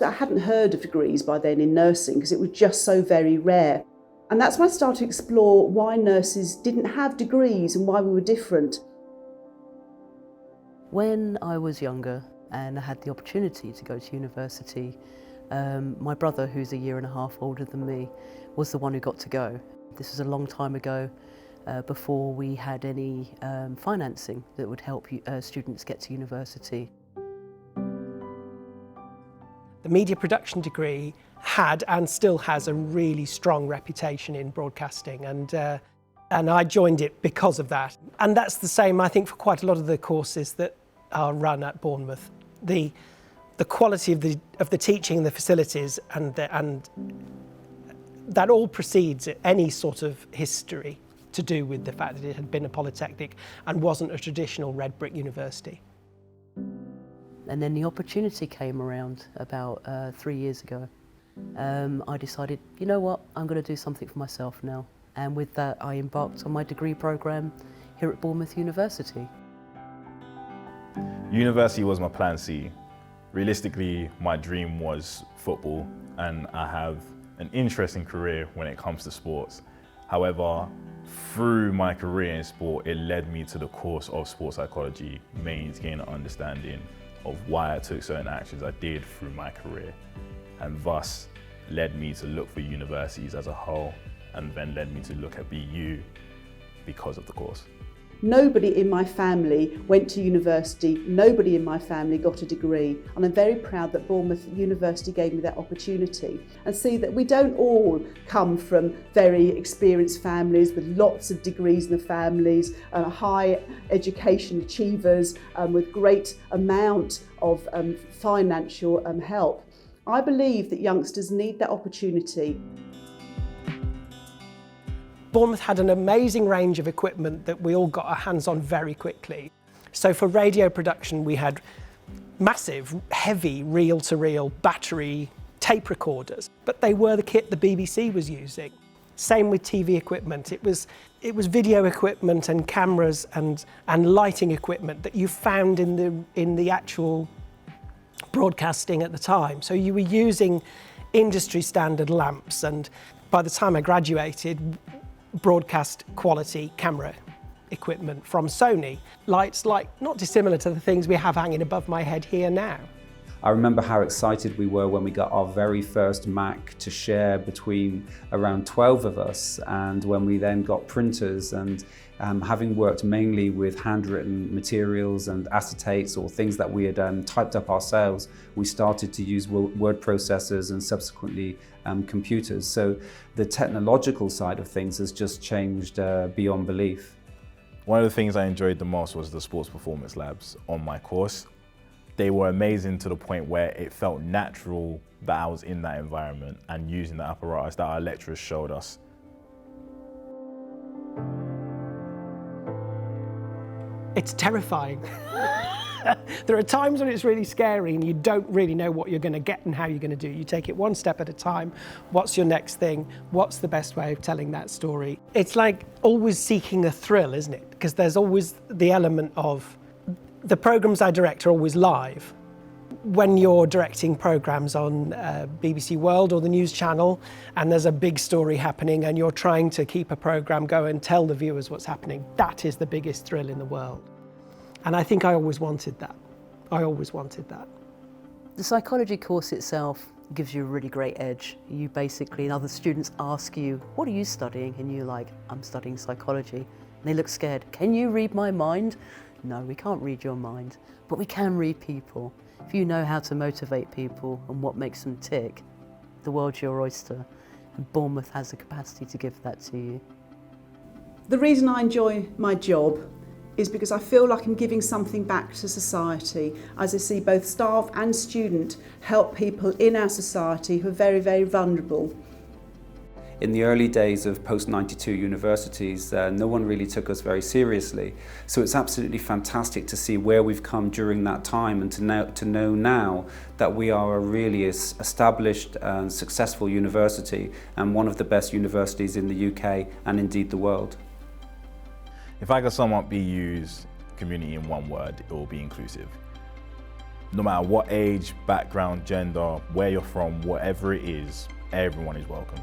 I hadn't heard of degrees by then in nursing because it was just so very rare. And that's when I started to explore why nurses didn't have degrees and why we were different. When I was younger and I had the opportunity to go to university, my brother, who's a year and a half older than me, was the one who got to go. This was a long time ago, before we had any financing that would help students get to university. The media production degree had and still has a really strong reputation in broadcasting, and I joined it because of that. And that's the same, I think, for quite a lot of the courses that are run at Bournemouth. The quality of the teaching, the facilities, and that all precedes any sort of history to do with the fact that it had been a polytechnic and wasn't a traditional red brick university. And then the opportunity came around about 3 years ago. I decided, you know what, I'm going to do something for myself now. And with that, I embarked on my degree programme here at Bournemouth University. University was my plan C. Realistically, my dream was football, and I have an interesting career when it comes to sports. However, through my career in sport, it led me to the course of sports psychology, mainly to gain an understanding of why I took certain actions I did through my career, and thus led me to look for universities as a whole, and then led me to look at BU because of the course. Nobody in my family went to university, nobody in my family got a degree, and I'm very proud that Bournemouth University gave me that opportunity, and see that we don't all come from very experienced families with lots of degrees in the families, high education achievers with great amount of financial help. I believe that youngsters need that opportunity. Bournemouth had an amazing range of equipment that we all got our hands on very quickly. So for radio production, we had massive, heavy, reel-to-reel battery tape recorders, but they were the kit the BBC was using. Same with TV equipment. It was video equipment and cameras and lighting equipment that you found in the actual broadcasting at the time. So you were using industry standard lamps, and by the time I graduated, broadcast quality camera equipment from Sony. Lights like not dissimilar to the things we have hanging above my head here now. I remember how excited we were when we got our very first Mac to share between around 12 of us, and when we then got printers, and having worked mainly with handwritten materials and acetates or things that we had typed up ourselves, we started to use word processors and subsequently computers. So the technological side of things has just changed beyond belief. One of the things I enjoyed the most was the sports performance labs on my course. They were amazing to the point where it felt natural that I was in that environment and using the apparatus that our lecturers showed us. It's terrifying. There are times when it's really scary and you don't really know what you're going to get and how you're going to do. You take it one step at a time. What's your next thing? What's the best way of telling that story? It's like always seeking a thrill, isn't it? Because there's always the element of the programmes I direct are always live. When you're directing programmes on BBC World or the News Channel and there's a big story happening and you're trying to keep a programme going and tell the viewers what's happening, that is the biggest thrill in the world. And I think I always wanted that. I always wanted that. The psychology course itself gives you a really great edge. You basically, and other students ask you, what are you studying? And you're like, I'm studying psychology. And they look scared. Can you read my mind? No, we can't read your mind, but we can read people. If you know how to motivate people and what makes them tick, the world's your oyster. And Bournemouth has the capacity to give that to you. The reason I enjoy my job is because I feel like I'm giving something back to society, as I see both staff and student help people in our society who are very, very vulnerable. In the early days of post-92 universities, no one really took us very seriously. So it's absolutely fantastic to see where we've come during that time, and to know now that we are a really established and successful university, and one of the best universities in the UK and indeed the world. If I could sum up BU's community in one word, it will be inclusive. no matter what age, background, gender, where you're from, whatever it is, everyone is welcome.